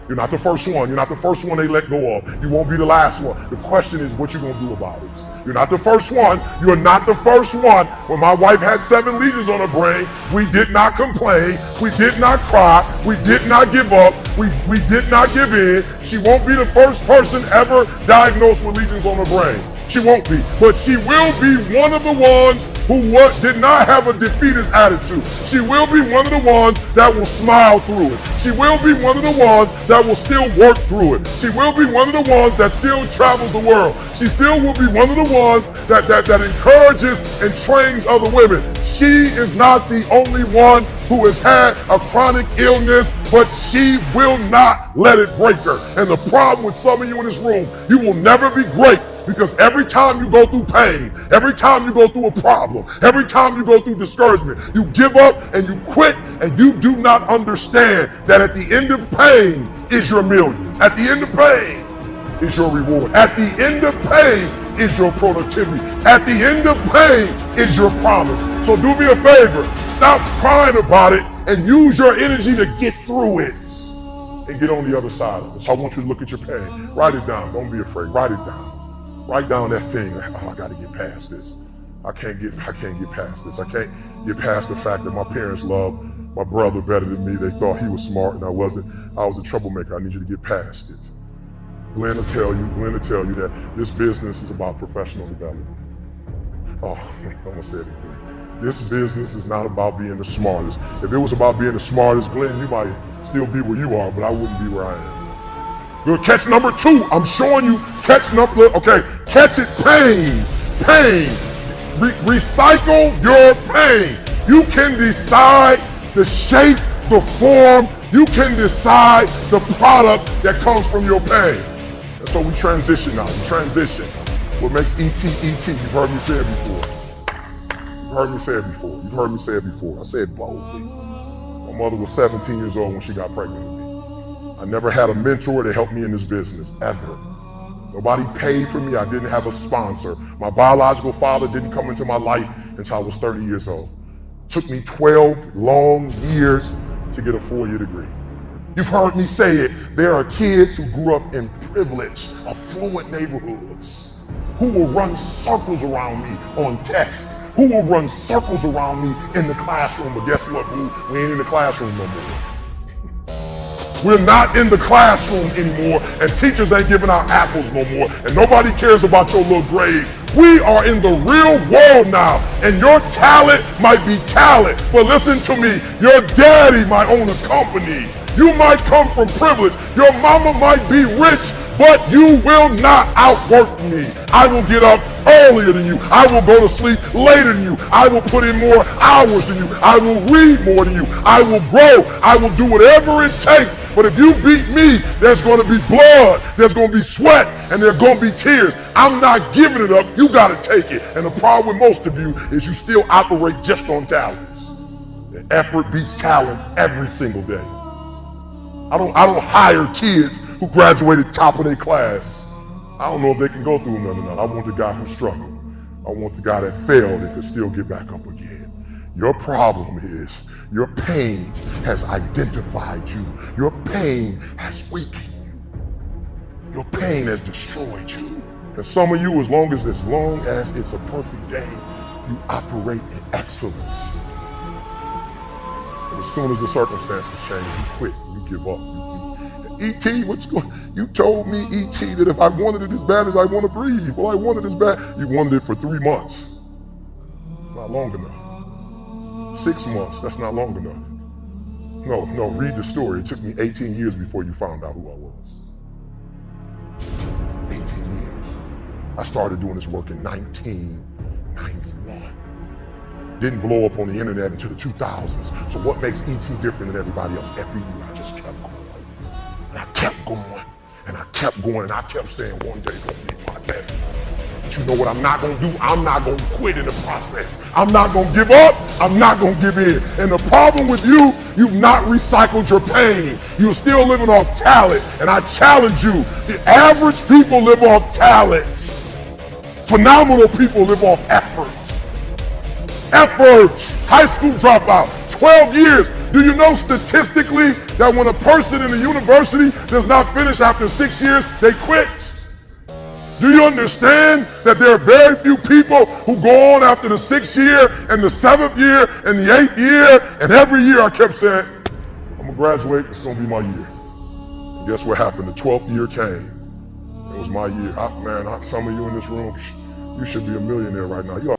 You're not the first one. You're not the first one they let go of. You won't be the last one. The question is what you gonna do about it. You're not the first one. You're not the first one. When my wife had 7 lesions on her brain, we did not complain. We did not cry. We did not give up. We did not give in. She won't be the first person ever diagnosed with lesions on her brain. She won't be. But she will be one of the ones who did not have a defeatist attitude. She will be one of the ones that will smile through it. She will be one of the ones that will still work through it. She will be one of the ones that still travels the world. She still will be one of the ones that encourages and trains other women. She is not the only one who has had a chronic illness, but she will not let it break her. And the problem with some of you in this room, you will never be great. Because every time you go through pain, every time you go through a problem, every time you go through discouragement, you give up and you quit, and you do not understand that at the end of pain is your millions. At the end of pain is your reward. At the end of pain is your productivity. At the end of pain is your promise. So do me a favor, stop crying about it and use your energy to get through it and get on the other side of it. So I want you to look at your pain. Write it down. Don't be afraid. Write it down. Write down that thing. Oh, I got to get past this. I can't get past this. I can't get past the fact that my parents loved my brother better than me. They thought he was smart and I wasn't. I was a troublemaker. I need you to get past it. Glenn will tell you that this business is about professional development. Oh, I'm gonna say it again. This business is not about being the smartest. If it was about being the smartest, Glenn, you might still be where you are, but I wouldn't be where I am. Good. Catch number 2. I'm showing you catch number, okay, catch it, pain. Recycle your pain. You can decide the shape, the form, you can decide the product that comes from your pain. And so we transition now, What makes E.T. E.T. You've heard me say it before. I said it boldly. My mother was 17 years old when she got pregnant with me. I never had a mentor to help me in this business, ever. Nobody paid for me. I didn't have a sponsor. My biological father didn't come into my life until I was 30 years old. It took me 12 long years to get a 4-year degree. You've heard me say it. There are kids who grew up in privileged, affluent neighborhoods who will run circles around me on tests, who will run circles around me in the classroom. But guess what, boo? We ain't in the classroom no more. We're not in the classroom anymore, and teachers ain't giving out apples no more, and nobody cares about your little grades. We are in the real world now, and your talent might be talent, but listen to me, your daddy might own a company. You might come from privilege. Your mama might be rich, but you will not outwork me. I will get up earlier than you. I will go to sleep later than you. I will put in more hours than you. I will read more than you. I will grow. I will do whatever it takes. But if you beat me, there's going to be blood, there's going to be sweat, and there's going to be tears. I'm not giving it up. You got to take it. And the problem with most of you is you still operate just on talents. Effort beats talent every single day. I don't hire kids who graduated top of their class. I don't know if they can go through none of that. I want the guy who struggled. I want the guy that failed and could still get back up again. Your problem is your pain has identified you. Your pain has weakened you. Your pain has destroyed you. And some of you, as long as it's a perfect day, you operate in excellence. But as soon as the circumstances change, you quit, you give up. E.T., you told me, E.T., that if I wanted it as bad as I want to breathe, well, I wanted it as bad. You wanted it for 3 months. Not long enough. 6 months, that's not long enough. No, read the story. It took me 18 years before you found out who I was. 18 years. I started doing this work in 1991. Didn't blow up on the internet until the 2000s. So what makes E.T. different than everybody else? Every year I just kept going. And I kept going, and I kept going, and I kept saying one day it's gonna be my day. But you know what I'm not gonna do? I'm not gonna quit in the process. I'm not gonna give up, I'm not gonna give in. And the problem with you, you've not recycled your pain. You're still living off talent, and I challenge you, the average people live off talent. Phenomenal people live off efforts. Efforts, high school dropout, 12 years. Do you know statistically that when a person in the university does not finish after 6 years, they quit? Do you understand that there are very few people who go on after the 6th year and the 7th year and the 8th year, and every year I kept saying, I'm gonna graduate, it's gonna be my year. And guess what happened? The 12th year came. It was my year. Man, some of you in this room, you should be a millionaire right now.